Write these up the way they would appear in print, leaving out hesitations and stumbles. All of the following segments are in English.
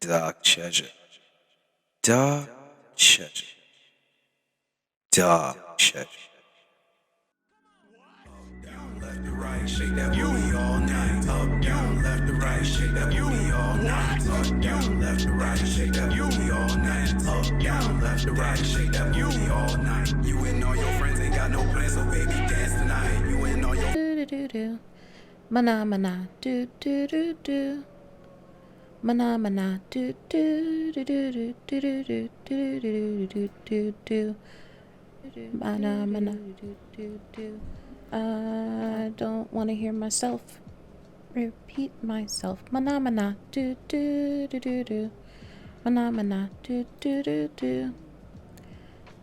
Dark treasure. Dark treasure. Dark treasure. Left to right, shake that booty all night. Up, down, left to right, shake that booty all night. Up, down, left to right, shake that booty all night. Up, down, left to right, shake that booty all night. You and all your friends ain't got no plans, so baby, dance tonight. You and all your Do do do do, mana mana do do do do, mana mana do do do do do do do do do do do do, mana mana do do do. I don't want to hear myself repeat myself. Mana mana do do do do do, mana mana do do do do.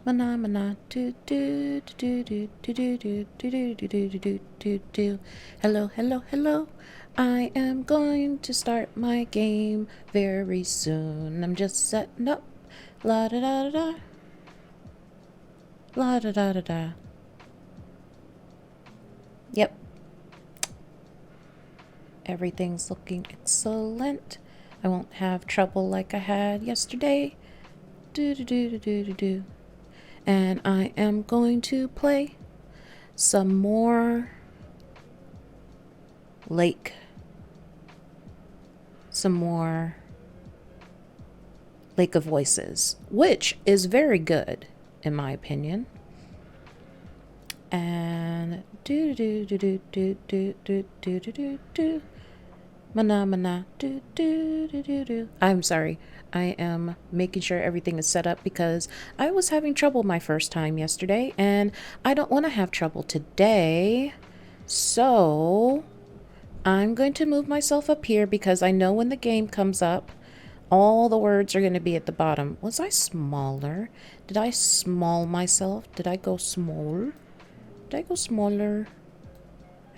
Mana mana do do do do do do do do do do do do do. Hello, hello, hello. I am going to start my game very soon. I'm just setting up. La da da da da. La da da da da. Yep. Everything's looking excellent. I won't have trouble like I had yesterday. Do do do do do do do. And I am going to play some more Lake of Voices, which is very good in my opinion. And do do do do do do do do do do do, mana mana do do do do do. I'm sorry, I am making sure everything is set up because I was having trouble my first time yesterday and I don't want to have trouble today. So I'm going to move myself up here because I know when the game comes up, all the words are going to be at the bottom. Was I smaller? Did I small myself? Did I go small? Did I go smaller?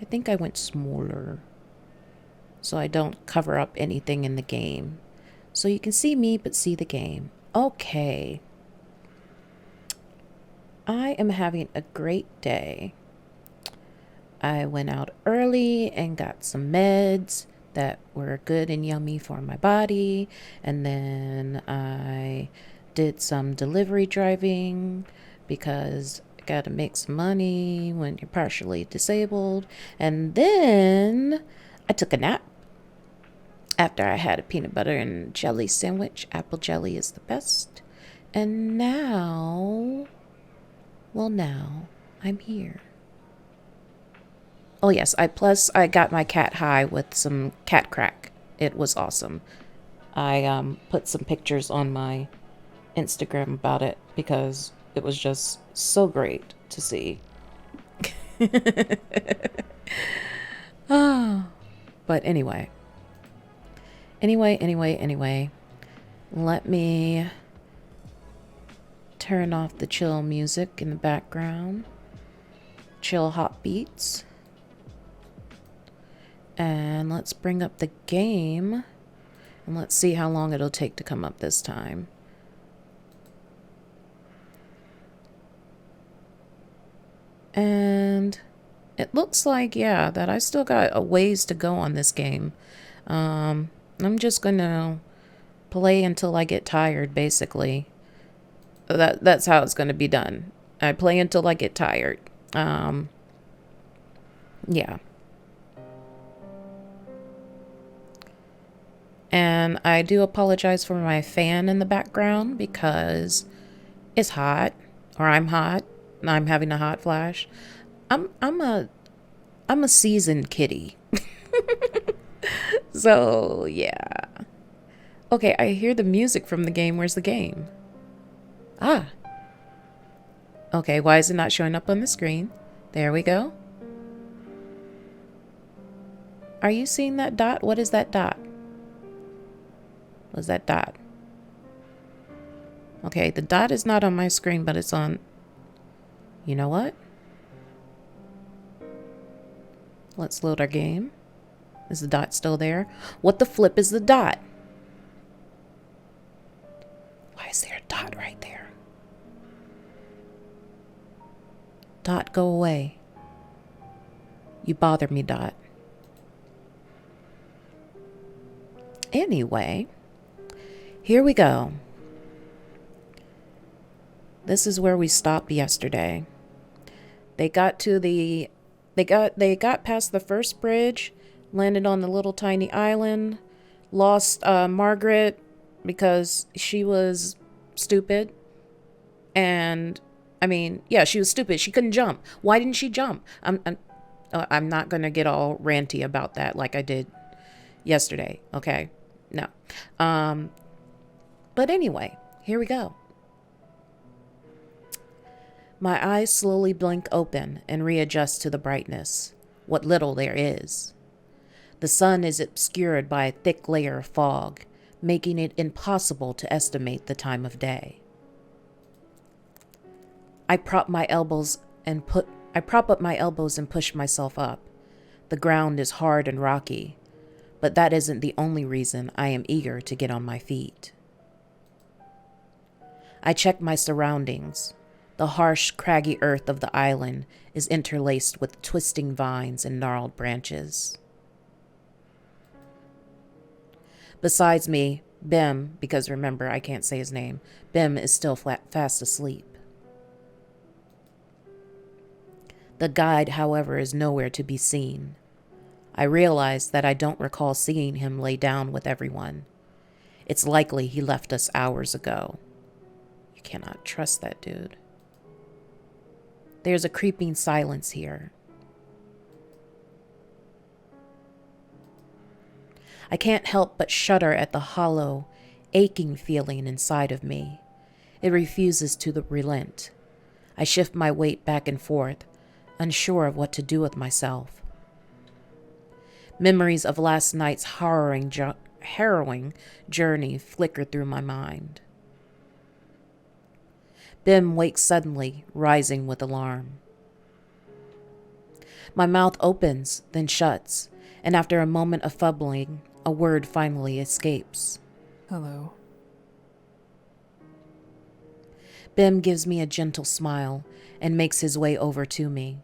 I think I went smaller, so I don't cover up anything in the game. So you can see me, but see the game. Okay. I am having a great day. I went out early and got some meds that were good and yummy for my body. And then I did some delivery driving because I got to make some money when you're partially disabled. And then I took a nap after I had a peanut butter and jelly sandwich. Apple jelly is the best. And now I'm here. Oh yes, I got my cat high with some cat crack. It was awesome. I put some pictures on my Instagram about it because it was just so great to see. Oh, but anyway, let me turn off the chill music in the background. Chill hot beats. And let's bring up the game. And let's see how long it'll take to come up this time. And it looks like, yeah, that I still got a ways to go on this game. I'm just gonna play until I get tired, basically. That's how it's gonna be done. I play until I get tired. Yeah. And I do apologize for my fan in the background because it's hot, or I'm hot, and I'm having a hot flash. I'm a seasoned kitty. So, yeah. Okay, I hear the music from the game. Where's the game? Ah. Okay, why is it not showing up on the screen? There we go. Are you seeing that dot? What is that dot? What's that dot? Okay, the dot is not on my screen, but it's on... You know what? Let's load our game. Is the dot still there? What the flip is the dot? Why is there a dot right there? Dot, go away. You bother me, Dot. Anyway, Here we go. This is where we stopped yesterday. They got past the first bridge, landed on the little tiny island, lost Margaret because she was stupid. And I mean, yeah, she was stupid. She couldn't jump. Why didn't she jump? I'm not going to get all ranty about that like I did yesterday. Okay. No. But anyway, here we go. My eyes slowly blink open and readjust to the brightness, what little there is. The sun is obscured by a thick layer of fog, making it impossible to estimate the time of day. I prop up my elbows and push myself up. The ground is hard and rocky, but that isn't the only reason I am eager to get on my feet. I check my surroundings. The harsh, craggy earth of the island is interlaced with twisting vines and gnarled branches. Besides me, Bim, because remember, I can't say his name, Bim is still fast asleep. The guide, however, is nowhere to be seen. I realize that I don't recall seeing him lay down with everyone. It's likely he left us hours ago. You cannot trust that dude. There's a creeping silence here. I can't help but shudder at the hollow, aching feeling inside of me. It refuses to relent. I shift my weight back and forth, unsure of what to do with myself. Memories of last night's harrowing journey flicker through my mind. Bim wakes suddenly, rising with alarm. My mouth opens, then shuts, and after a moment of fumbling, a word finally escapes. Hello. Bim gives me a gentle smile and makes his way over to me.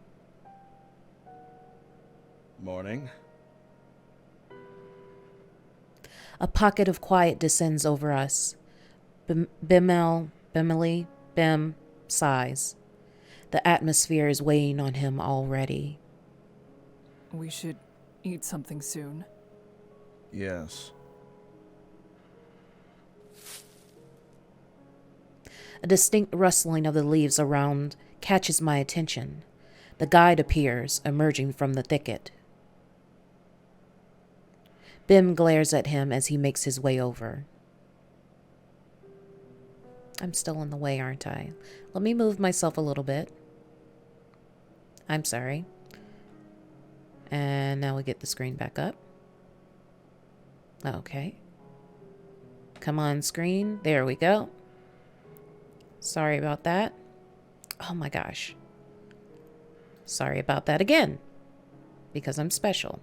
Morning. A pocket of quiet descends over us. Bim sighs. The atmosphere is weighing on him already. We should eat something soon. Yes. A distinct rustling of the leaves around catches my attention. The guide appears, emerging from the thicket. Bim glares at him as he makes his way over. I'm still in the way, aren't I? Let me move myself a little bit. I'm sorry. And now we get the screen back up. Okay. Come on, screen. There we go. Sorry about that. Oh my gosh. Sorry about that again. Because I'm special.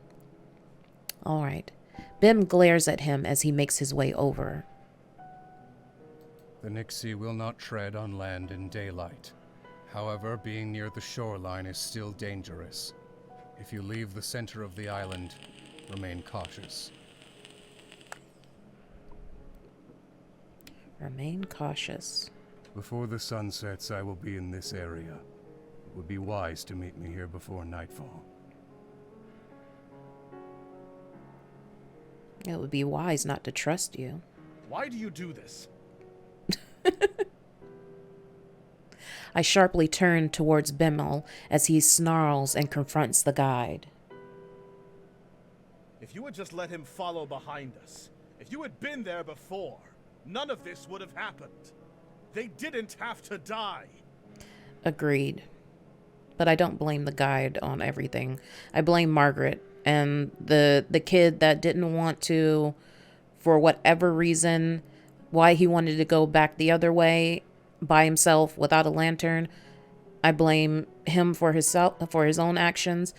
All right. Bim glares at him as he makes his way over. The Nixie will not tread on land in daylight. However, being near the shoreline is still dangerous. If you leave the center of the island, remain cautious. Remain cautious. Before the sun sets, I will be in this area. It would be wise to meet me here before nightfall. It would be wise not to trust you. Why do you do this? I sharply turn towards Bimmel as he snarls and confronts the guide. If you had just let him follow behind us, if you had been there before, none of this would have happened. They didn't have to die. Agreed. But I don't blame the guide on everything. I blame Margaret and the kid that didn't want to, for whatever reason, why he wanted to go back the other way by himself without a lantern. I blame him for his own actions.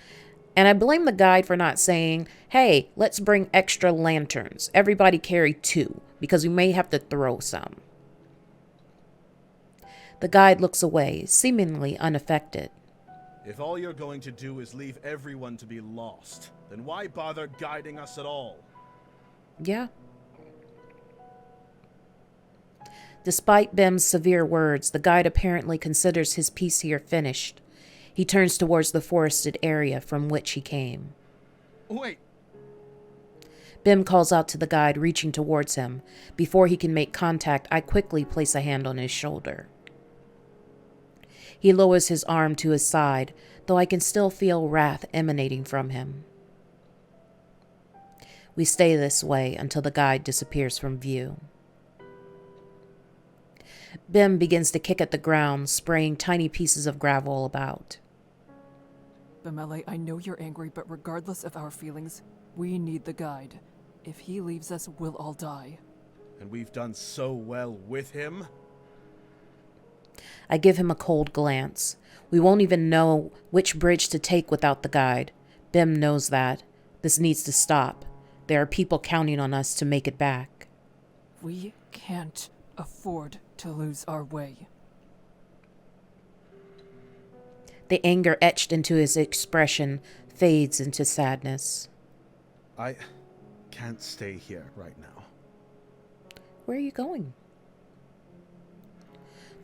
And I blame the guide for not saying, hey, let's bring extra lanterns. Everybody carry 2, because we may have to throw some. The guide looks away, seemingly unaffected. If all you're going to do is leave everyone to be lost, then why bother guiding us at all? Yeah. Despite Bim's severe words, the guide apparently considers his piece here finished. He turns towards the forested area from which he came. Wait, Bim calls out to the guide, reaching towards him. Before he can make contact, I quickly place a hand on his shoulder. He lowers his arm to his side, though I can still feel wrath emanating from him. We stay this way until the guide disappears from view. Bim begins to kick at the ground, spraying tiny pieces of gravel about. Bamele, I know you're angry, but regardless of our feelings, we need the guide. If he leaves us, we'll all die. and we've done so well with him. I give him a cold glance. We won't even know which bridge to take without the guide. Bim knows that. This needs to stop. There are people counting on us to make it back. We can't afford to lose our way. The anger etched into his expression fades into sadness. I can't stay here right now. Where are you going?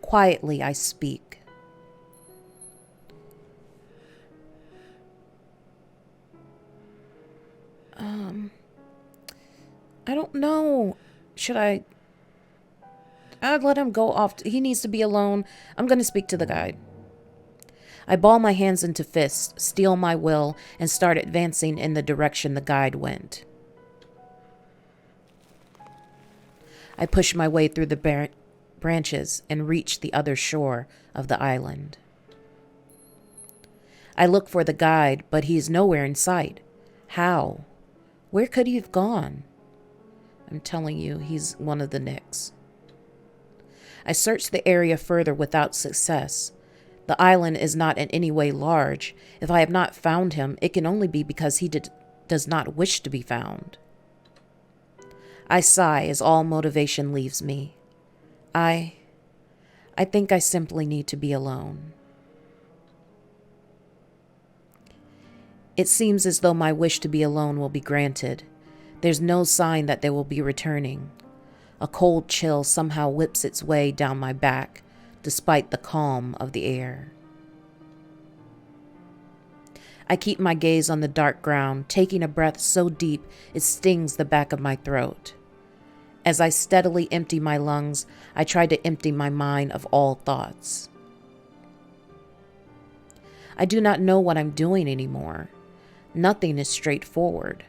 Quietly, I speak. I don't know. Should I? I'd let him go off. He needs to be alone. I'm going to speak to the guide. I ball my hands into fists, steel my will, and start advancing in the direction the guide went. I push my way through the branches and reach the other shore of the island. I look for the guide, but he is nowhere in sight. How? Where could he have gone? I'm telling you, he's one of the Nicks. I search the area further without success. The island is not in any way large. If I have not found him, it can only be because he does not wish to be found. I sigh as all motivation leaves me. I think I simply need to be alone. It seems as though my wish to be alone will be granted. There's no sign that they will be returning. A cold chill somehow whips its way down my back, despite the calm of the air. I keep my gaze on the dark ground, taking a breath so deep it stings the back of my throat. As I steadily empty my lungs, I try to empty my mind of all thoughts. I do not know what I'm doing anymore. Nothing is straightforward.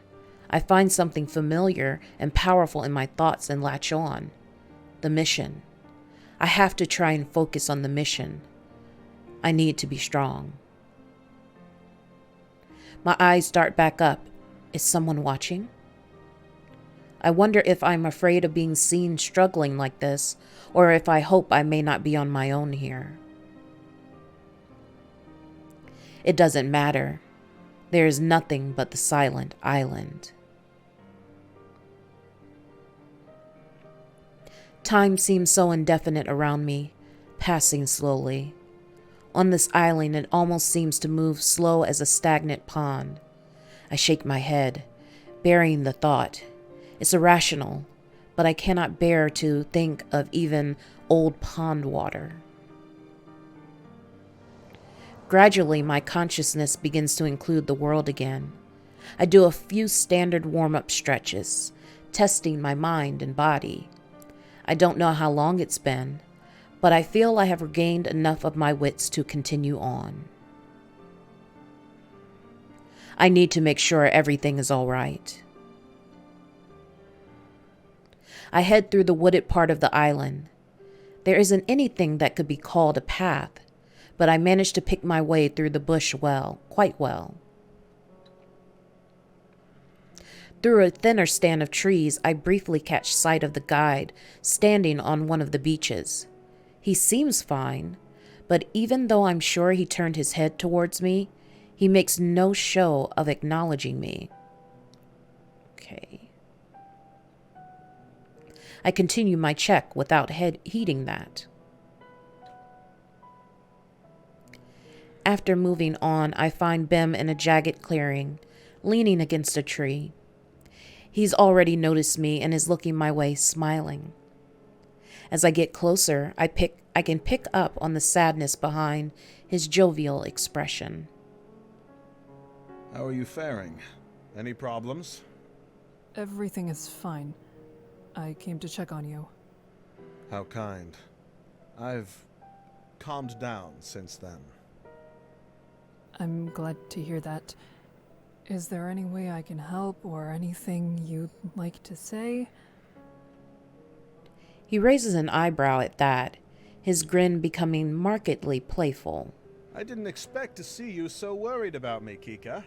I find something familiar and powerful in my thoughts and latch on. The mission. I have to try and focus on the mission. I need to be strong. My eyes dart back up. Is someone watching? I wonder if I'm afraid of being seen struggling like this, or if I hope I may not be on my own here. It doesn't matter. There is nothing but the silent island. Time seems so indefinite around me, passing slowly. On this island, it almost seems to move slow as a stagnant pond. I shake my head, burying the thought. It's irrational, but I cannot bear to think of even old pond water. Gradually, my consciousness begins to include the world again. I do a few standard warm-up stretches, testing my mind and body. I don't know how long it's been, but I feel I have regained enough of my wits to continue on. I need to make sure everything is all right. I head through the wooded part of the island. There isn't anything that could be called a path, but I manage to pick my way through the bush quite well. Through a thinner stand of trees, I briefly catch sight of the guide standing on one of the beaches. He seems fine, but even though I'm sure he turned his head towards me, he makes no show of acknowledging me. Okay. I continue my check without heeding that. After moving on, I find Bim in a jagged clearing, leaning against a tree. He's already noticed me and is looking my way, smiling. As I get closer, I can pick up on the sadness behind his jovial expression. How are you faring? Any problems? Everything is fine. I came to check on you. How kind. I've calmed down since then. I'm glad to hear that. Is there any way I can help or anything you'd like to say? He raises an eyebrow at that, his grin becoming markedly playful. I didn't expect to see you so worried about me, Kika.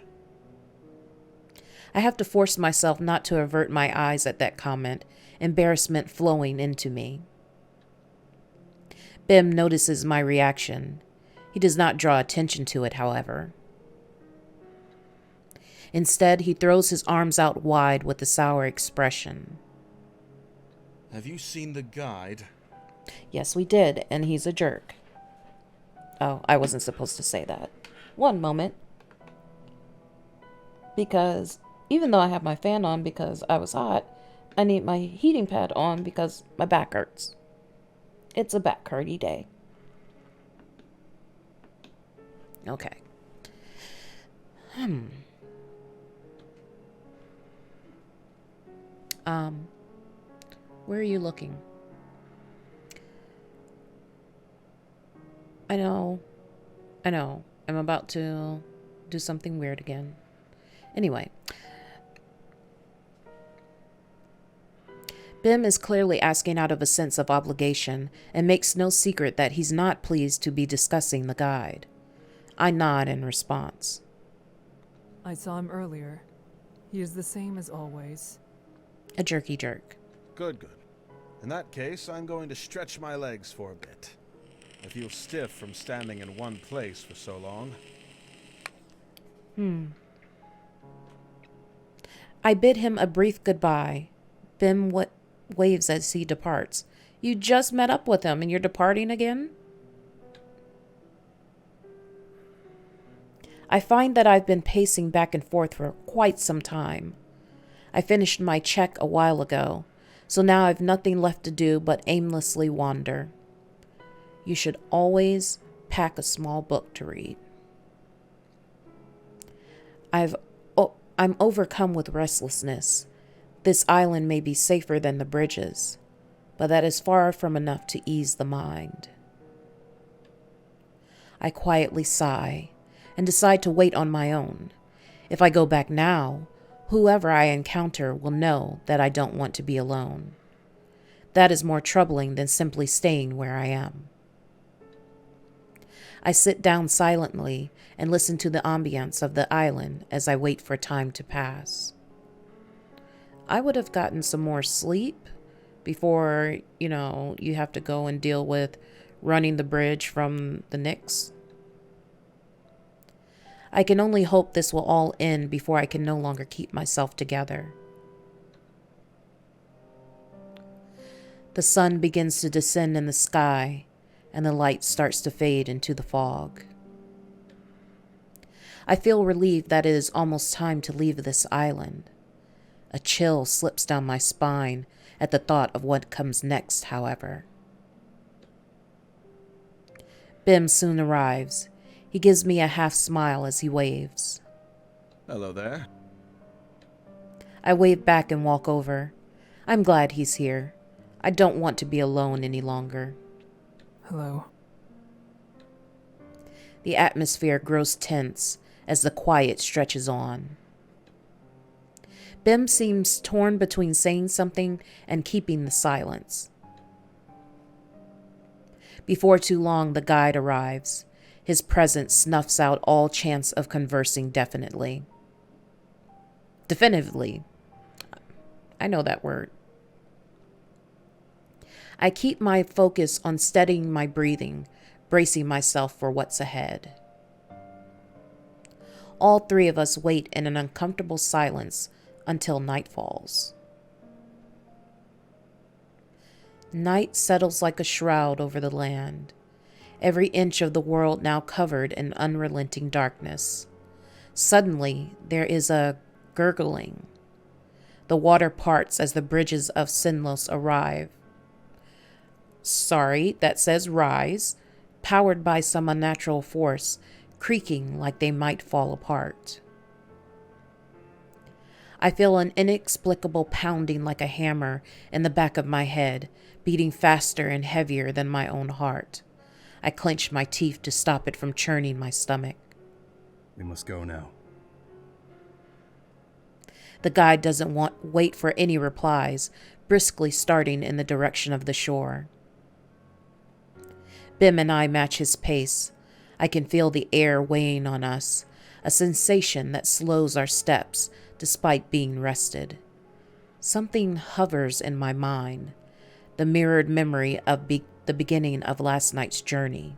I have to force myself not to avert my eyes at that comment, embarrassment flowing into me. Bim notices my reaction. He does not draw attention to it, however. Instead, he throws his arms out wide with a sour expression. Have you seen the guide? Yes, we did, and he's a jerk. Oh, I wasn't supposed to say that. One moment. Because even though I have my fan on because I was hot, I need my heating pad on because my back hurts. It's a back hurty day. Okay. Where are you looking? I know. I'm about to do something weird again. Anyway. Bim is clearly asking out of a sense of obligation and makes no secret that he's not pleased to be discussing the guide. I nod in response. I saw him earlier. He is the same as always. A jerky jerk. Good. In that case, I'm going to stretch my legs for a bit. I feel stiff from standing in one place for so long. I bid him a brief goodbye. Bim waves as he departs. You just met up with him and you're departing again? I find that I've been pacing back and forth for quite some time. I finished my check a while ago, so now I've nothing left to do but aimlessly wander. You should always pack a small book to read. I'm overcome with restlessness. This island may be safer than the bridges, but that is far from enough to ease the mind. I quietly sigh and decide to wait on my own. If I go back now, whoever I encounter will know that I don't want to be alone. That is more troubling than simply staying where I am. I sit down silently and listen to the ambience of the island as I wait for time to pass. I would have gotten some more sleep before, you have to go and deal with running the bridge from the Knicks. I can only hope this will all end before I can no longer keep myself together. The sun begins to descend in the sky, and the light starts to fade into the fog. I feel relieved that it is almost time to leave this island. A chill slips down my spine at the thought of what comes next, however. Bim soon arrives. He gives me a half smile as he waves. Hello there. I wave back and walk over. I'm glad he's here. I don't want to be alone any longer. Hello. The atmosphere grows tense as the quiet stretches on. Bim seems torn between saying something and keeping the silence. Before too long, the guide arrives. His presence snuffs out all chance of conversing definitively. I know that word. I keep my focus on steadying my breathing, bracing myself for what's ahead. All three of us wait in an uncomfortable silence until night falls. Night settles like a shroud over the land, every inch of the world now covered in unrelenting darkness. Suddenly, there is a gurgling. The water parts as the bridges of Sinlos arrive. that says rise, powered by some unnatural force, creaking like they might fall apart. I feel an inexplicable pounding like a hammer in the back of my head, beating faster and heavier than my own heart. I clench my teeth to stop it from churning my stomach. We must go now. The guide doesn't wait for any replies, briskly starting in the direction of the shore. Bim and I match his pace. I can feel the air weighing on us, a sensation that slows our steps despite being rested. Something hovers in my mind, the mirrored memory of the beginning of last night's journey.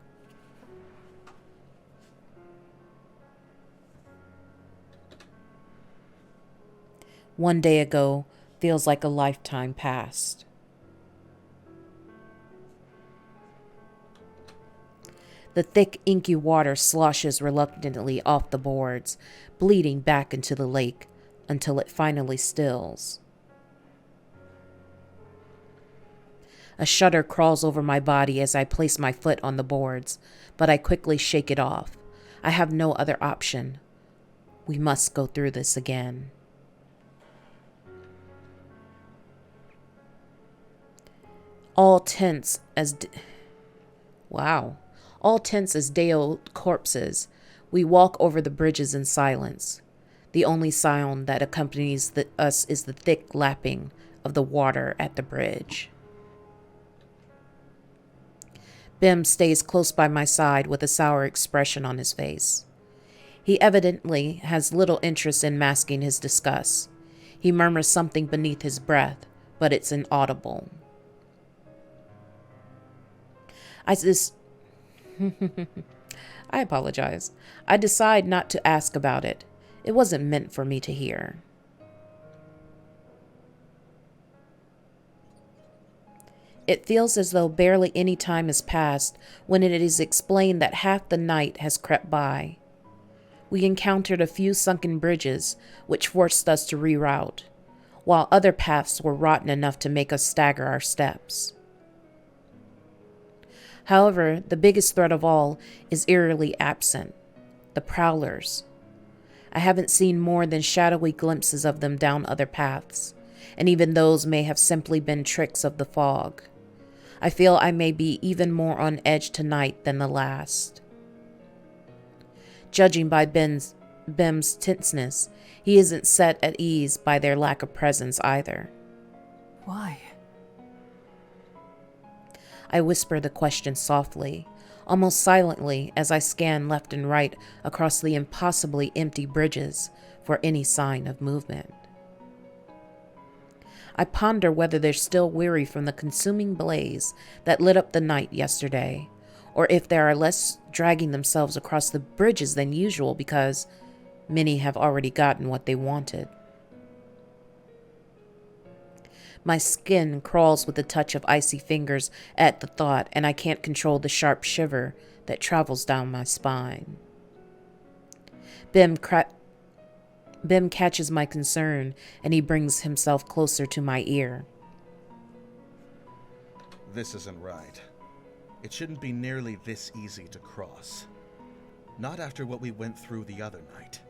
One day ago feels like a lifetime past. The thick, inky water sloshes reluctantly off the boards, bleeding back into the lake until it finally stills. A shudder crawls over my body as I place my foot on the boards, but I quickly shake it off. I have no other option. We must go through this again. All tense as Deo corpses, we walk over the bridges in silence. The only sound that accompanies us is the thick lapping of the water at the bridge. Bim stays close by my side with a sour expression on his face. He evidently has little interest in masking his disgust. He murmurs something beneath his breath, but it's inaudible. I apologize. I decide not to ask about it. It wasn't meant for me to hear. It feels as though barely any time has passed when it is explained that half the night has crept by. We encountered a few sunken bridges, which forced us to reroute, while other paths were rotten enough to make us stagger our steps. However, the biggest threat of all is eerily absent: the prowlers. I haven't seen more than shadowy glimpses of them down other paths, and even those may have simply been tricks of the fog. I feel I may be even more on edge tonight than the last. Judging by Bim's tenseness, he isn't set at ease by their lack of presence either. Why? I whisper the question softly, almost silently, as I scan left and right across the impossibly empty bridges for any sign of movement. I ponder whether they're still weary from the consuming blaze that lit up the night yesterday, or if there are less dragging themselves across the bridges than usual because many have already gotten what they wanted. My skin crawls with the touch of icy fingers at the thought, and I can't control the sharp shiver that travels down my spine. Bim catches my concern, and he brings himself closer to my ear. This isn't right. It shouldn't be nearly this easy to cross. Not after what we went through the other night.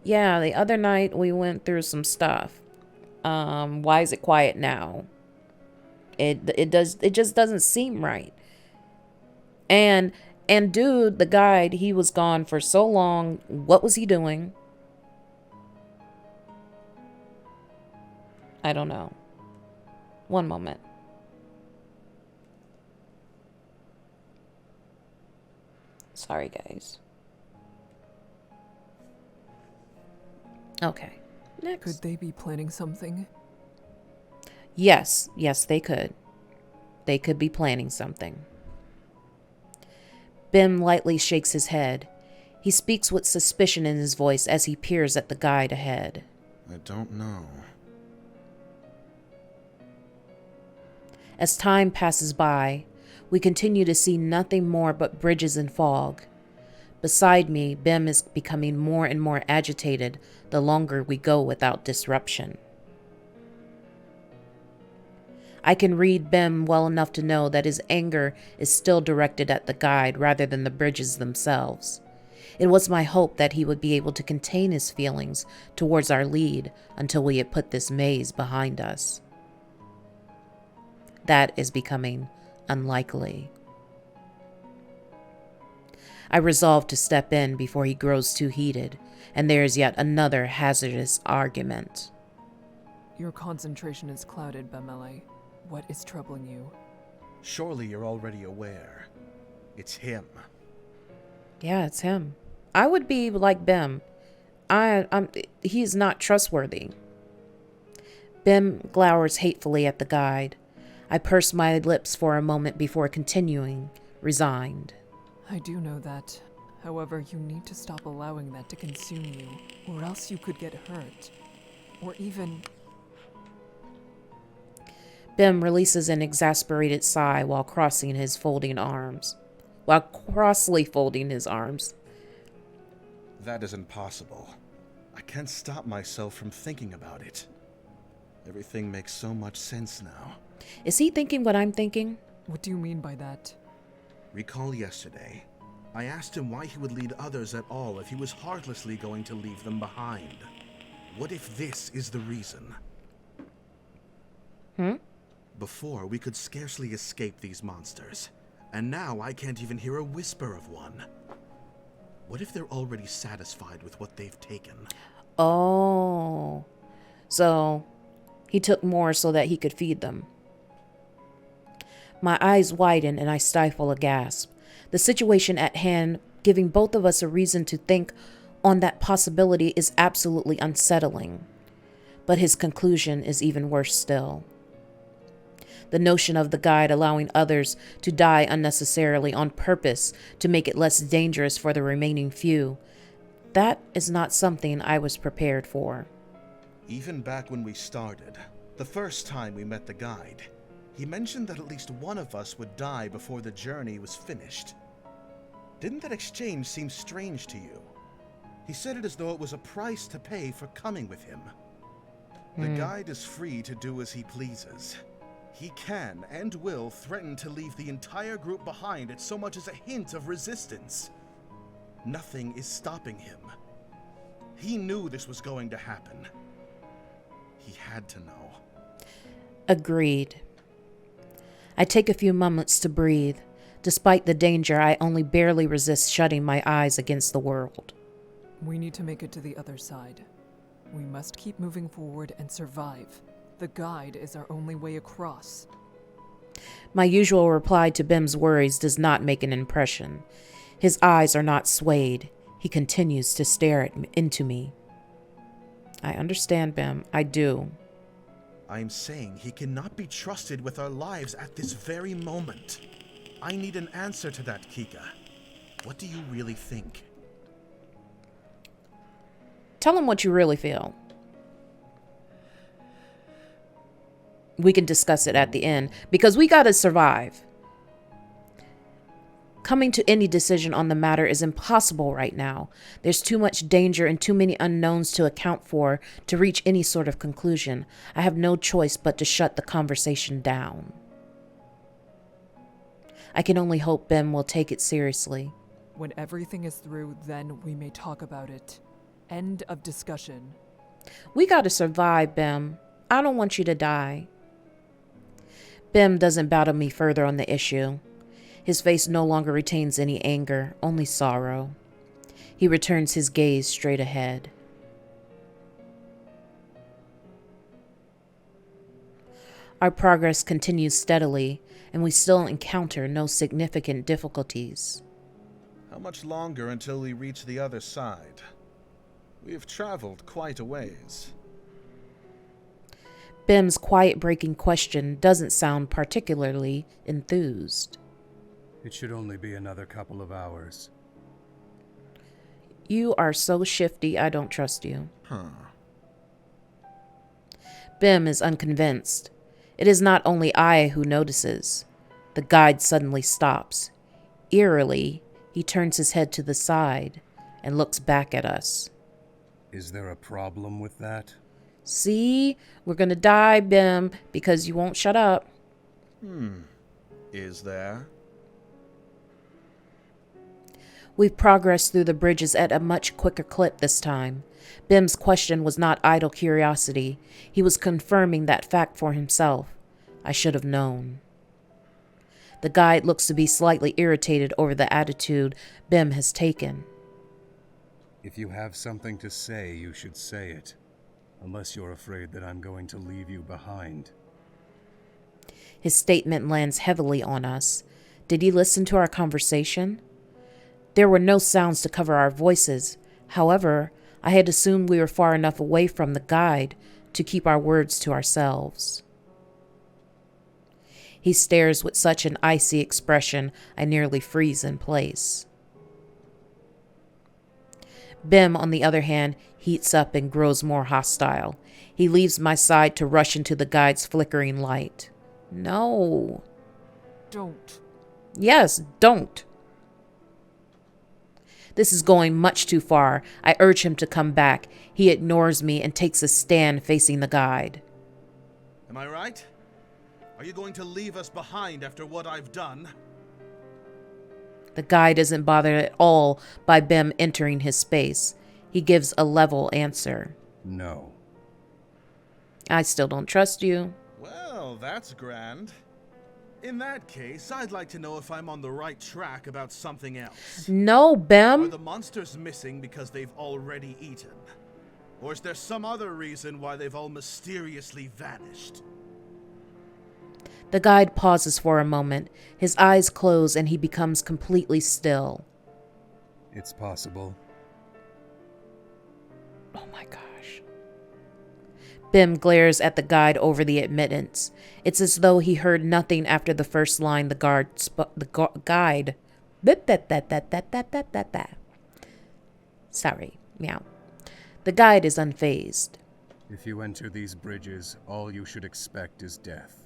Yeah, the other night we went through some stuff. Why is it quiet now? It just doesn't seem right. And dude, the guide, he was gone for so long. What was he doing? I don't know. One moment. Sorry, guys. Okay. Next. Could they be planning something? Yes, they could. They could be planning something. Bim lightly shakes his head. He speaks with suspicion in his voice as he peers at the guide ahead. I don't know. As time passes by, we continue to see nothing more but bridges and fog. Beside me, Bim is becoming more and more agitated the longer we go without disruption. I can read Bim well enough to know that his anger is still directed at the guide rather than the bridges themselves. It was my hope that he would be able to contain his feelings towards our lead until we had put this maze behind us. That is becoming unlikely. I resolve to step in before he grows too heated, and there is yet another hazardous argument. Your concentration is clouded, Bemele. What is troubling you? Surely you're already aware. It's him. Yeah, it's him. I would be like Bim. He's not trustworthy. Bim glowers hatefully at the guide. I purse my lips for a moment before continuing, resigned. I do know that. However, you need to stop allowing that to consume you, or else you could get hurt. Or even... Bim releases an exasperated sigh while crossly folding his arms. That is impossible. I can't stop myself from thinking about it. Everything makes so much sense now. Is he thinking what I'm thinking? What do you mean by that? Recall yesterday. I asked him why he would lead others at all if he was heartlessly going to leave them behind. What if this is the reason? Before, we could scarcely escape these monsters, and now I can't even hear a whisper of one. What if they're already satisfied with what they've taken? Oh, so he took more so that he could feed them. My eyes widen and I stifle a gasp. The situation at hand, giving both of us a reason to think on that possibility, is absolutely unsettling. But his conclusion is even worse still. The notion of the guide allowing others to die unnecessarily on purpose to make it less dangerous for the remaining few, that is not something I was prepared for. Even back when we started, the first time we met the guide, he mentioned that at least one of us would die before the journey was finished. Didn't that exchange seem strange to you? He said it as though it was a price to pay for coming with him. The guide is free to do as he pleases. He can and will threaten to leave the entire group behind at so much as a hint of resistance. Nothing is stopping him. He knew this was going to happen. He had to know. Agreed. I take a few moments to breathe. Despite the danger, I only barely resist shutting my eyes against the world. We need to make it to the other side. We must keep moving forward and survive. The guide is our only way across. My usual reply to Bim's worries does not make an impression. His eyes are not swayed. He continues to stare into me. I understand, Bim. I do. I'm saying he cannot be trusted with our lives at this very moment. I need an answer to that, Kika. What do you really think? Tell him what you really feel. We can discuss it at the end, because we gotta survive. Coming to any decision on the matter is impossible right now. There's too much danger and too many unknowns to account for to reach any sort of conclusion. I have no choice but to shut the conversation down. I can only hope Ben will take it seriously. When everything is through, then we may talk about it. End of discussion. We gotta survive, Bim. I don't want you to die. Bim doesn't battle me further on the issue. His face no longer retains any anger, only sorrow. He returns his gaze straight ahead. Our progress continues steadily, and we still encounter no significant difficulties. How much longer until we reach the other side? We have traveled quite a ways. Bim's quiet-breaking question doesn't sound particularly enthused. It should only be another couple of hours. You are so shifty, I don't trust you. Huh. Bim is unconvinced. It is not only I who notices. The guide suddenly stops. Eerily, he turns his head to the side and looks back at us. Is there a problem with that? See? We're gonna die, Bim, because you won't shut up. Is there? We've progressed through the bridges at a much quicker clip this time. Bim's question was not idle curiosity. He was confirming that fact for himself. I should have known. The guide looks to be slightly irritated over the attitude Bim has taken. If you have something to say, you should say it. Unless you're afraid that I'm going to leave you behind. His statement lands heavily on us. Did he listen to our conversation? There were no sounds to cover our voices. However, I had assumed we were far enough away from the guide to keep our words to ourselves. He stares with such an icy expression, I nearly freeze in place. Bim, on the other hand, heats up and grows more hostile. He leaves my side to rush into the guide's flickering light. No. Don't. Yes, don't. This is going much too far. I urge him to come back. He ignores me and takes a stand facing the guide. Am I right? Are you going to leave us behind after what I've done? The guide isn't bothered at all by Bim entering his space. He gives a level answer. No. I still don't trust you. Well, that's grand. In that case, I'd like to know if I'm on the right track about something else. No, Are Bim. the monsters missing because they've already eaten? Or is there some other reason why they've all mysteriously vanished? The guide pauses for a moment. His eyes close and he becomes completely still. It's possible. Oh my gosh. Bim glares at the guide over the admittance. It's as though he heard nothing after the first line the guide. Sorry, meow. The guide is unfazed. If you enter these bridges, all you should expect is death.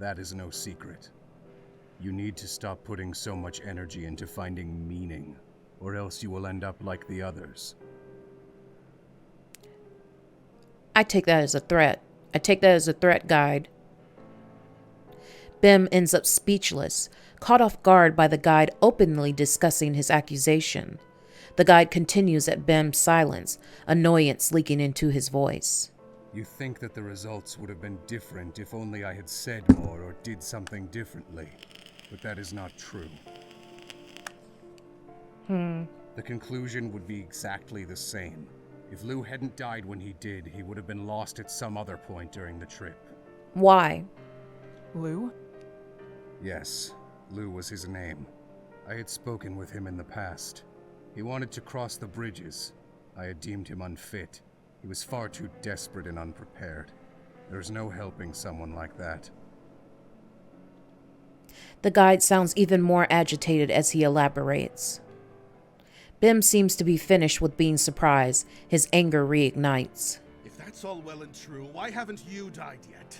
That is no secret. You need to stop putting so much energy into finding meaning, or else you will end up like the others. I take that as a threat. I take that as a threat, guide. Bim ends up speechless, caught off guard by the guide openly discussing his accusation. The guide continues at Bim's silence, annoyance leaking into his voice. You think that the results would have been different if only I had said more or did something differently, but that is not true. The conclusion would be exactly the same. If Lou hadn't died when he did, he would have been lost at some other point during the trip. Why? Lou? Yes, Lou was his name. I had spoken with him in the past. He wanted to cross the bridges. I had deemed him unfit. He was far too desperate and unprepared. There's no helping someone like that. The guide sounds even more agitated as he elaborates. Bim seems to be finished with being surprised. His anger reignites. If that's all well and true, why haven't you died yet?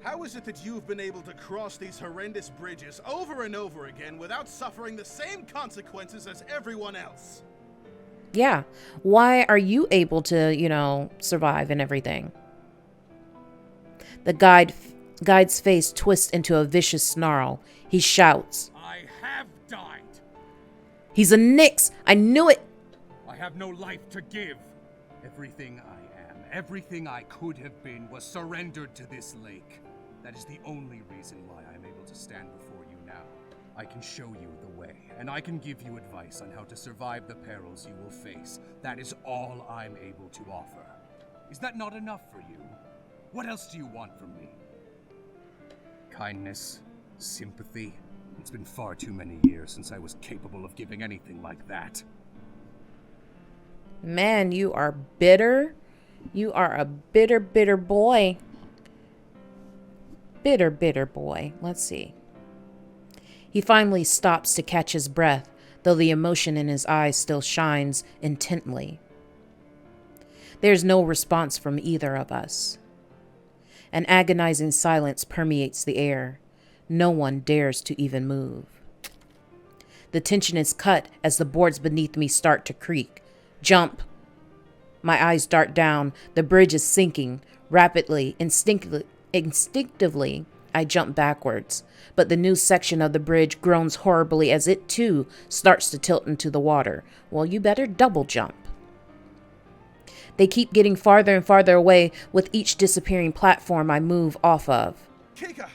How is it that you've been able to cross these horrendous bridges over and over again without suffering the same consequences as everyone else? Yeah, why are you able to, survive and everything? The guide's face twists into a vicious snarl. He shouts. I have died! He's a nix! I knew it! I have no life to give. Everything I am, everything I could have been, was surrendered to this lake. That is the only reason why I'm able to stand before you now. I can show you the way, and I can give you advice on how to survive the perils you will face. That is all I'm able to offer. Is that not enough for you? What else do you want from me? Kindness? Sympathy? It's been far too many years since I was capable of giving anything like that. Man, you are bitter. You are a bitter, bitter boy. Bitter, bitter boy. Let's see. He finally stops to catch his breath, though the emotion in his eyes still shines intently. There's no response from either of us. An agonizing silence permeates the air. No one dares to even move. The tension is cut as the boards beneath me start to creak. Jump! My eyes dart down. The bridge is sinking. Rapidly, instinctively, I jump backwards. But the new section of the bridge groans horribly as it, too, starts to tilt into the water. Well, you better double jump. They keep getting farther and farther away with each disappearing platform I move off of. Kika!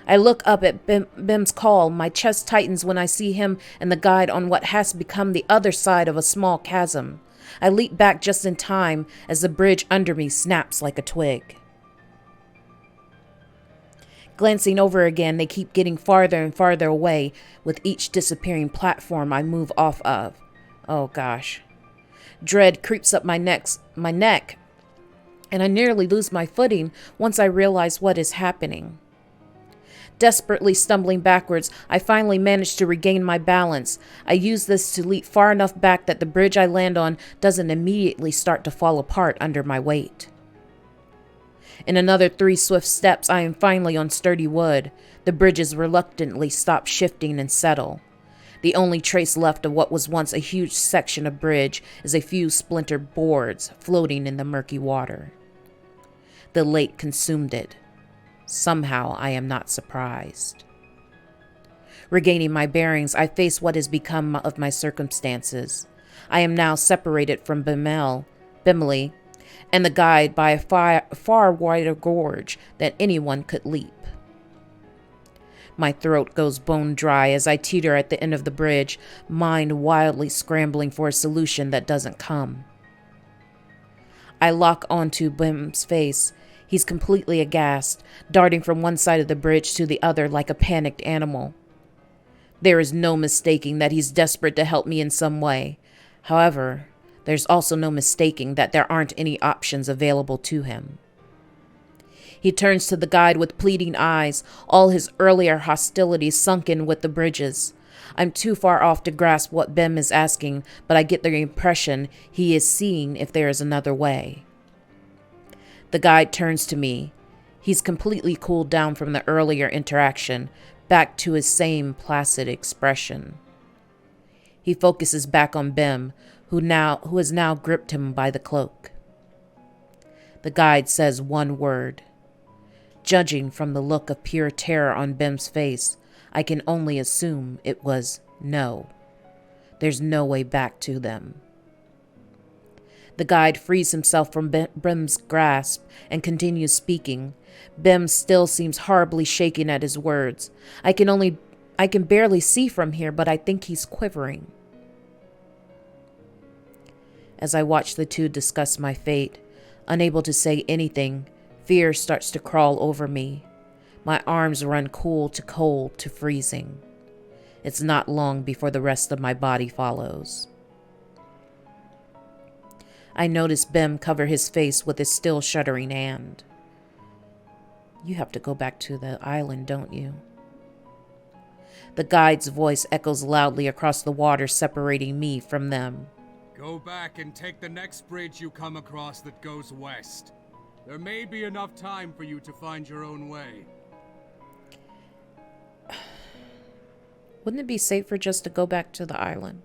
I look up at Bim's call. My chest tightens when I see him and the guide on what has become the other side of a small chasm. I leap back just in time as the bridge under me snaps like a twig. Glancing over again, they keep getting farther and farther away with each disappearing platform I move off of. Oh gosh. Dread creeps up my neck, and I nearly lose my footing once I realize what is happening. Desperately stumbling backwards, I finally manage to regain my balance. I use this to leap far enough back that the bridge I land on doesn't immediately start to fall apart under my weight. In another 3 swift steps, I am finally on sturdy wood. The bridges reluctantly stop shifting and settle. The only trace left of what was once a huge section of bridge is a few splintered boards floating in the murky water. The lake consumed it. Somehow I am not surprised. Regaining my bearings, I face what has become of my circumstances. I am now separated from Bimley, and the guide by a far wider gorge than anyone could leap. My throat goes bone dry as I teeter at the end of the bridge, mind wildly scrambling for a solution that doesn't come. I lock onto Bim's face. He's completely aghast, darting from one side of the bridge to the other like a panicked animal. There is no mistaking that he's desperate to help me in some way. However, there's also no mistaking that there aren't any options available to him. He turns to the guide with pleading eyes, all his earlier hostility sunken with the bridges. I'm too far off to grasp what Bim is asking, but I get the impression he is seeing if there is another way. The guide turns to me. He's completely cooled down from the earlier interaction, back to his same placid expression. He focuses back on Bim, who has now gripped him by the cloak. The guide says one word. Judging from the look of pure terror on Bim's face, I can only assume it was no. There's no way back to them. The guide frees himself from Bim's grasp and continues speaking. Bim still seems horribly shaken at his words. I can barely see from here, but I think he's quivering. As I watch the two discuss my fate, unable to say anything, fear starts to crawl over me. My arms run cold to freezing. It's not long before the rest of my body follows. I notice Bim cover his face with his still shuddering hand. You have to go back to the island, don't you? The guide's voice echoes loudly across the water, separating me from them. Go back and take the next bridge you come across that goes west. There may be enough time for you to find your own way. Wouldn't it be safer just to go back to the island?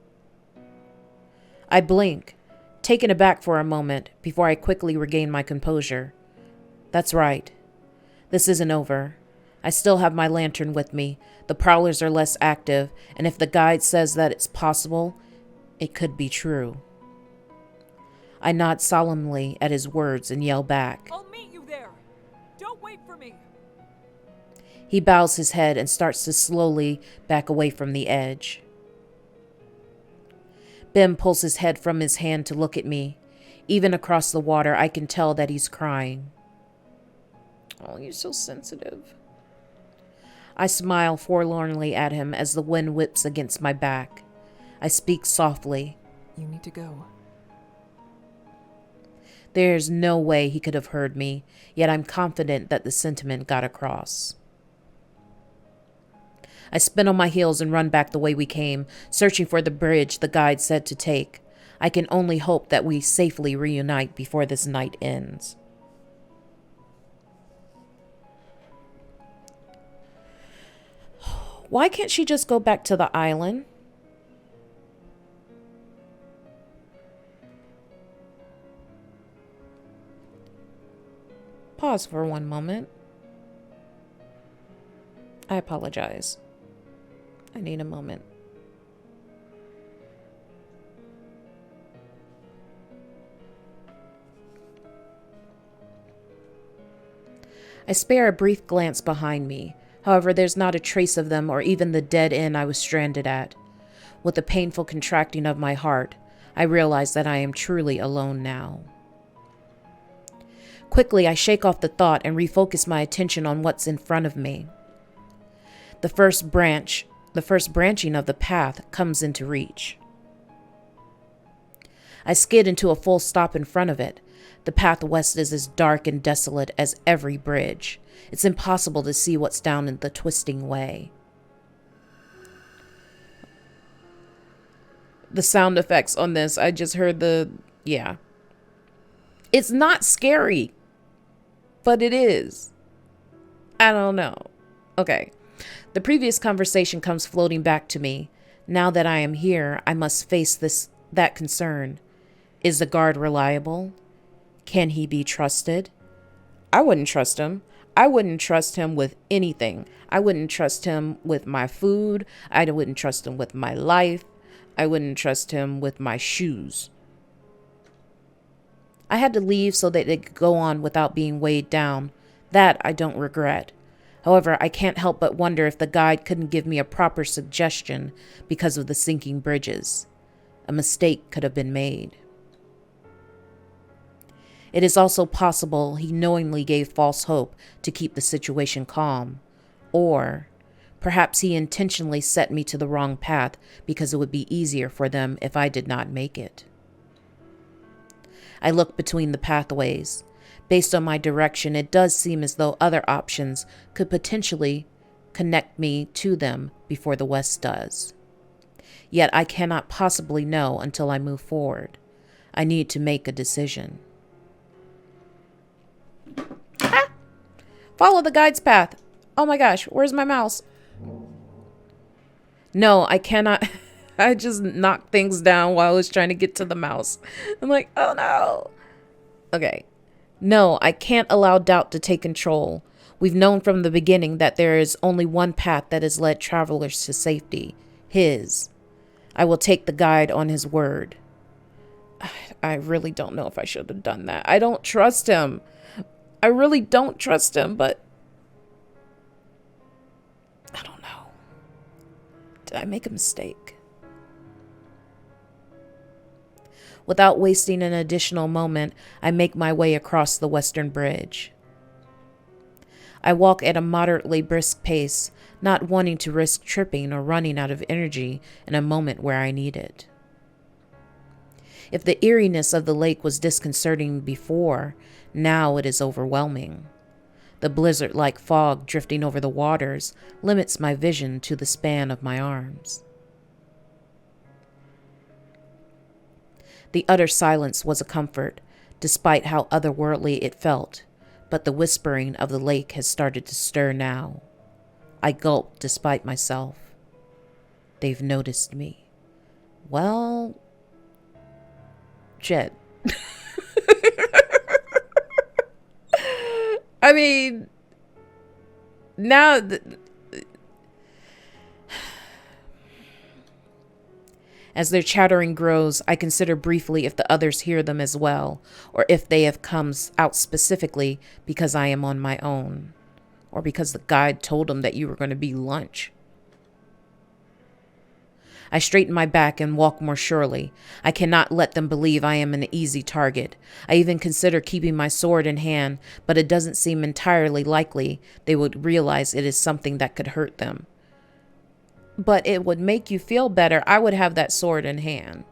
I blink, taken aback for a moment before I quickly regain my composure. That's right. This isn't over. I still have my lantern with me. The prowlers are less active, and if the guide says that it's possible, it could be true. I nod solemnly at his words and yell back. I'll meet you there. Don't wait for me. He bows his head and starts to slowly back away from the edge. Bim pulls his head from his hand to look at me. Even across the water, I can tell that he's crying. Oh, you're so sensitive. I smile forlornly at him as the wind whips against my back. I speak softly. You need to go. There's no way he could have heard me, yet I'm confident that the sentiment got across. I spin on my heels and run back the way we came, searching for the bridge the guide said to take. I can only hope that we safely reunite before this night ends. Why can't she just go back to the island? pause for one moment. I apologize. I need a moment. I spare a brief glance behind me. However, there's not a trace of them or even the dead end I was stranded at. With a painful contracting of my heart, I realize that I am truly alone now. Quickly, I shake off the thought and refocus my attention on what's in front of me. The first branching of the path comes into reach. I skid into a full stop in front of it. The path west is as dark and desolate as every bridge. It's impossible to see what's down in the twisting way. The sound effects on this, I just heard yeah. It's not scary, but it is. I don't know. Okay. The previous conversation comes floating back to me. Now that I am here, I must face that concern. Is the guard reliable? Can he be trusted? I wouldn't trust him. I wouldn't trust him with anything. I wouldn't trust him with my food. I wouldn't trust him with my life. I wouldn't trust him with my shoes. I had to leave so that it could go on without being weighed down. That I don't regret. However, I can't help but wonder if the guide couldn't give me a proper suggestion because of the sinking bridges. A mistake could have been made. It is also possible he knowingly gave false hope to keep the situation calm. Or perhaps he intentionally set me to the wrong path because it would be easier for them if I did not make it. I look between the pathways. Based on my direction, it does seem as though other options could potentially connect me to them before the West does. Yet I cannot possibly know until I move forward. I need to make a decision. Ah! Follow the guide's path. Oh my gosh, where's my mouse? No, I cannot. I just knocked things down while I was trying to get to the mouse. I'm like, oh no. Okay. No, I can't allow doubt to take control. We've known from the beginning that there is only one path that has led travelers to safety. His. I will take the guide on his word. I really don't know if I should have done that. I don't trust him. I really don't trust him, but I don't know. Did I make a mistake? Without wasting an additional moment, I make my way across the western bridge. I walk at a moderately brisk pace, not wanting to risk tripping or running out of energy in a moment where I need it. If the eeriness of the lake was disconcerting before, now it is overwhelming. The blizzard-like fog drifting over the waters limits my vision to the span of my arms. The utter silence was a comfort, despite how otherworldly it felt, but the whispering of the lake has started to stir now. I gulped despite myself. They've noticed me. Well, Jed. I mean, now... As their chattering grows, I consider briefly if the others hear them as well, or if they have come out specifically because I am on my own, or because the guide told them that you were going to be lunch. I straighten my back and walk more surely. I cannot let them believe I am an easy target. I even consider keeping my sword in hand, but it doesn't seem entirely likely they would realize it is something that could hurt them. But it would make you feel better. I would have that sword in hand.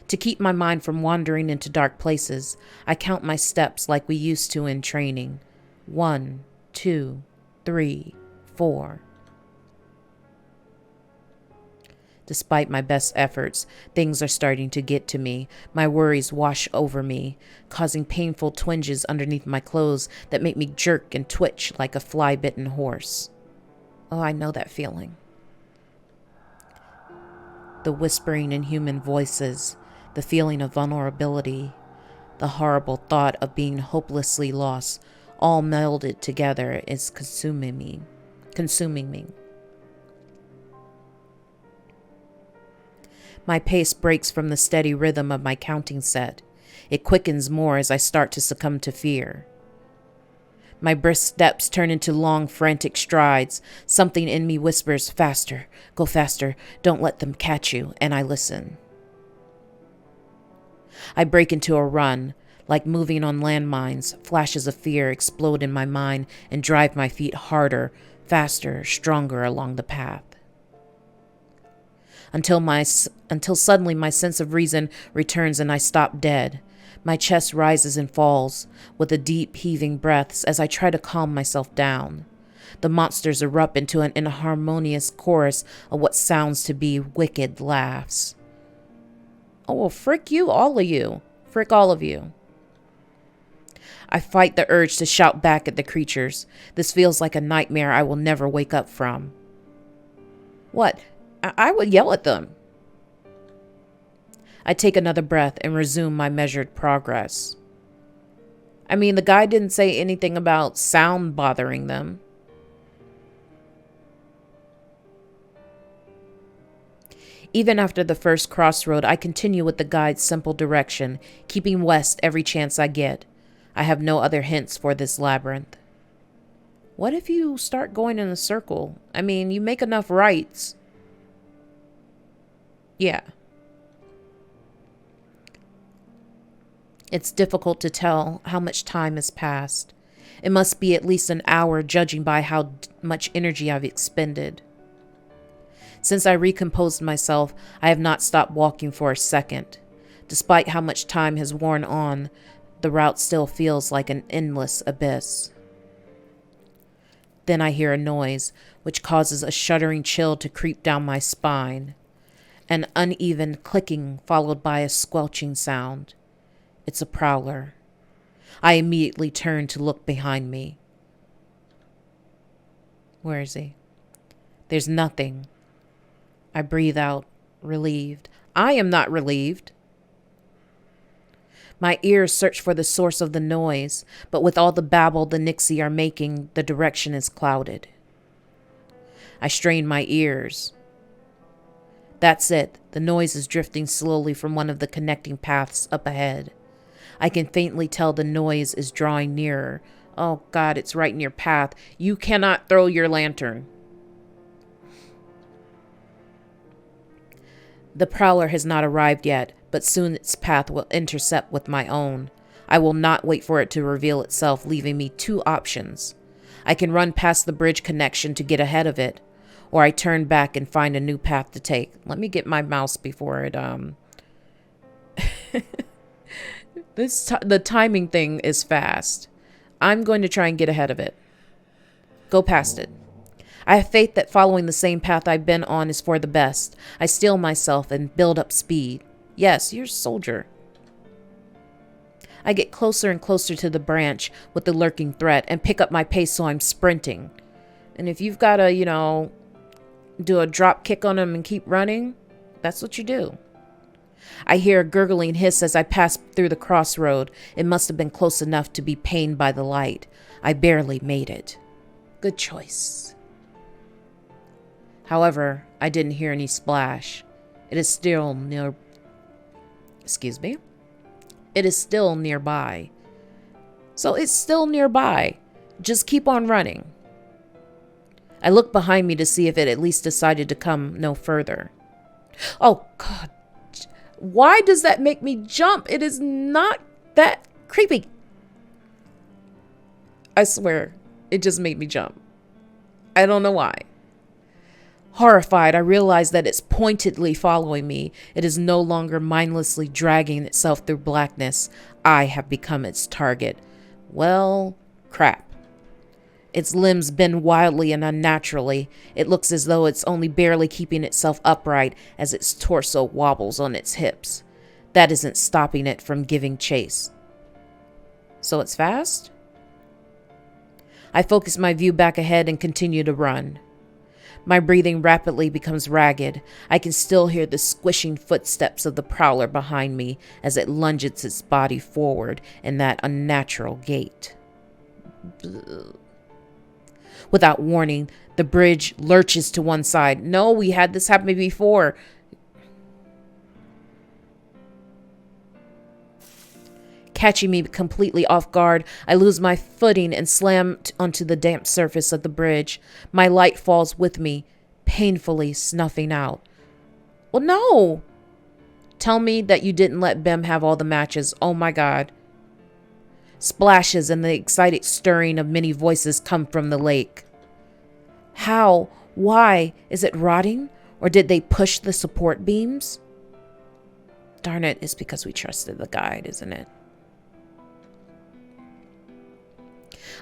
To keep my mind from wandering into dark places, I count my steps like we used to in training. 1, 2, 3, 4. Despite my best efforts, things are starting to get to me. My worries wash over me, causing painful twinges underneath my clothes that make me jerk and twitch like a fly-bitten horse. Oh, I know that feeling. The whispering in human voices, the feeling of vulnerability, The horrible thought of being hopelessly lost, all melded together, is consuming me. My pace breaks from the steady rhythm of my counting set. It quickens more as I start to succumb to fear. My brisk steps turn into long, frantic strides. Something in me whispers, "Faster, go faster, don't let them catch you," and I listen. I break into a run. Like moving on landmines, flashes of fear explode in my mind and drive my feet harder, faster, stronger along the path. Until suddenly my sense of reason returns and I stop dead. My chest rises and falls with a deep heaving breaths as I try to calm myself down. The monsters erupt into an inharmonious chorus of what sounds to be wicked laughs. Oh, well, frick you, all of you. Frick all of you. I fight the urge to shout back at the creatures. This feels like a nightmare I will never wake up from. What? I would yell at them. I take another breath and resume my measured progress. I mean, the guy didn't say anything about sound bothering them. Even after the first crossroad, I continue with the guide's simple direction, keeping west every chance I get. I have no other hints for this labyrinth. What if you start going in a circle? I mean, you make enough rights. Yeah. It's difficult to tell how much time has passed. It must be at least an hour, judging by how much energy I've expended. Since I recomposed myself, I have not stopped walking for a second. Despite how much time has worn on, the route still feels like an endless abyss. Then I hear a noise, which causes a shuddering chill to creep down my spine. An uneven clicking followed by a squelching sound. It's a prowler. I immediately turn to look behind me. Where is he? There's nothing. I breathe out, relieved. I am not relieved. My ears search for the source of the noise, but with all the babble the Nixie are making, the direction is clouded. I strain my ears. That's it. The noise is drifting slowly from one of the connecting paths up ahead. I can faintly tell the noise is drawing nearer. Oh God, it's right in your path. You cannot throw your lantern. The prowler has not arrived yet, but soon its path will intercept with my own. I will not wait for it to reveal itself, leaving me two options. I can run past the bridge connection to get ahead of it, or I turn back and find a new path to take. Let me get my mouse before it, the timing thing is fast. I'm going to try and get ahead of it. Go past it. I have faith that following the same path I've been on is for the best. I steel myself and build up speed. Yes, you're a soldier. I get closer and closer to the branch with the lurking threat and pick up my pace so I'm sprinting. And if you've got to, do a drop kick on him and keep running, that's what you do. I hear a gurgling hiss as I pass through the crossroad. It must have been close enough to be pained by the light. I barely made it. Good choice. However, I didn't hear any splash. It is still near... It is still nearby. So it's still nearby. Just keep on running. I look behind me to see if it at least decided to come no further. Oh, God. Why does that make me jump? It is not that creepy. I swear, it just made me jump. I don't know why. Horrified, I realize that it's pointedly following me. It is no longer mindlessly dragging itself through blackness. I have become its target. Well, crap. Its limbs bend wildly and unnaturally. It looks as though it's only barely keeping itself upright as its torso wobbles on its hips. That isn't stopping it from giving chase. So it's fast? I focus my view back ahead and continue to run. My breathing rapidly becomes ragged. I can still hear the squishing footsteps of the prowler behind me as it lunges its body forward in that unnatural gait. Without warning, the bridge lurches to one side. No, we had this happen before. Catching me completely off guard, I lose my footing and slam onto the damp surface of the bridge. My light falls with me, painfully snuffing out. Well, no! Tell me that you didn't let Bem have all the matches. Oh my God. Splashes and the excited stirring of many voices come from the lake. How? Why? Is it rotting? Or did they push the support beams? Darn it, it's because we trusted the guide, isn't it?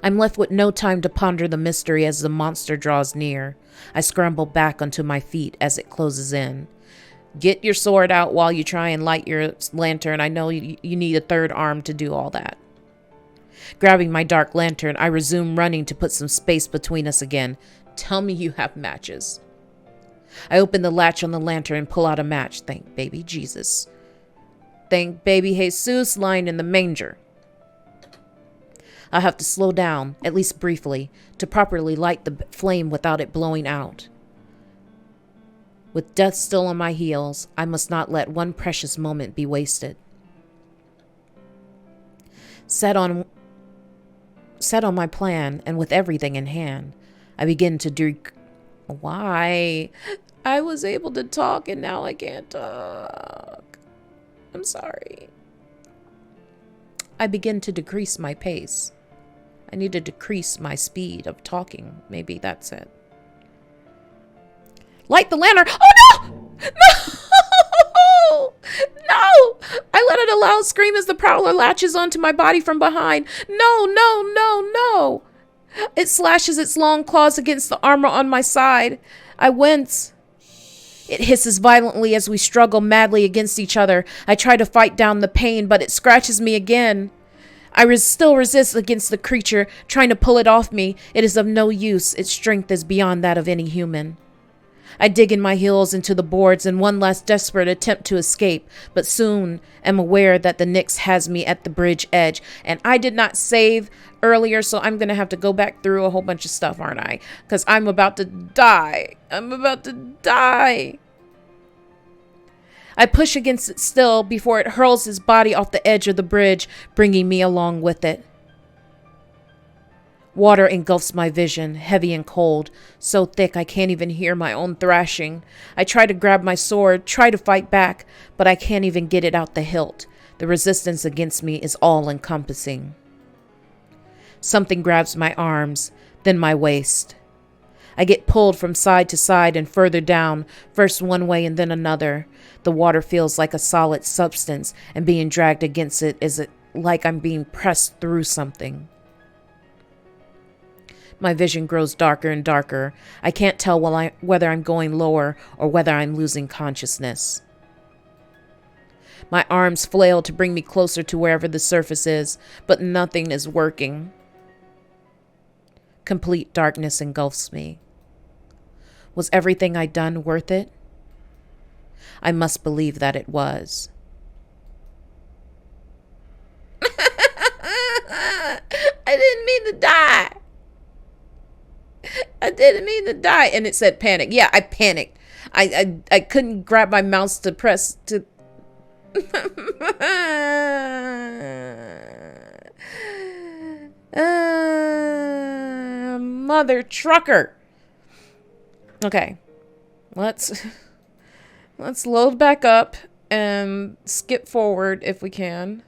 I'm left with no time to ponder the mystery as the monster draws near. I scramble back onto my feet as it closes in. Get your sword out while you try and light your lantern. I know you need a third arm to do all that. Grabbing my dark lantern, I resume running to put some space between us again. Tell me you have matches. I open the latch on the lantern and pull out a match. Thank baby Jesus. Thank baby Jesus lying in the manger. I'll have to slow down, at least briefly, to properly light the flame without it blowing out. With death still on my heels, I must not let one precious moment be wasted. Set on my plan, and with everything in hand, I begin to Why? I was able to talk, and now I can't talk. I'm sorry. I begin to decrease my pace. I need to decrease my speed of talking. Maybe that's it. Light the lantern. Oh, no! No! No! I let out a loud scream as the prowler latches onto my body from behind. No, no, no, no! It slashes its long claws against the armor on my side. I wince. It hisses violently as we struggle madly against each other. I try to fight down the pain, but it scratches me again. I still resist against the creature, trying to pull it off me. It is of no use. Its strength is beyond that of any human. I dig in my heels into the boards in one last desperate attempt to escape, but soon am aware that the Nyx has me at the bridge edge, and I did not save earlier, so I'm going to have to go back through a whole bunch of stuff, aren't I? Because I'm about to die. I'm about to die. I push against it still before it hurls his body off the edge of the bridge, bringing me along with it. Water engulfs my vision, heavy and cold, so thick I can't even hear my own thrashing. I try to grab my sword, try to fight back, but I can't even get it out the hilt. The resistance against me is all-encompassing. Something grabs my arms, then my waist. I get pulled from side to side and further down, first one way and then another. The water feels like a solid substance, and being dragged against it is like I'm being pressed through something. My vision grows darker and darker. I can't tell whether I'm going lower or whether I'm losing consciousness. My arms flail to bring me closer to wherever the surface is, but nothing is working. Complete darkness engulfs me. Was everything I'd done worth it? I must believe that it was. I didn't mean to die. I didn't mean to die. And it said panic. Yeah, I panicked. I couldn't grab my mouse to press to... Mother trucker. Okay. Let's load back up and skip forward if we can.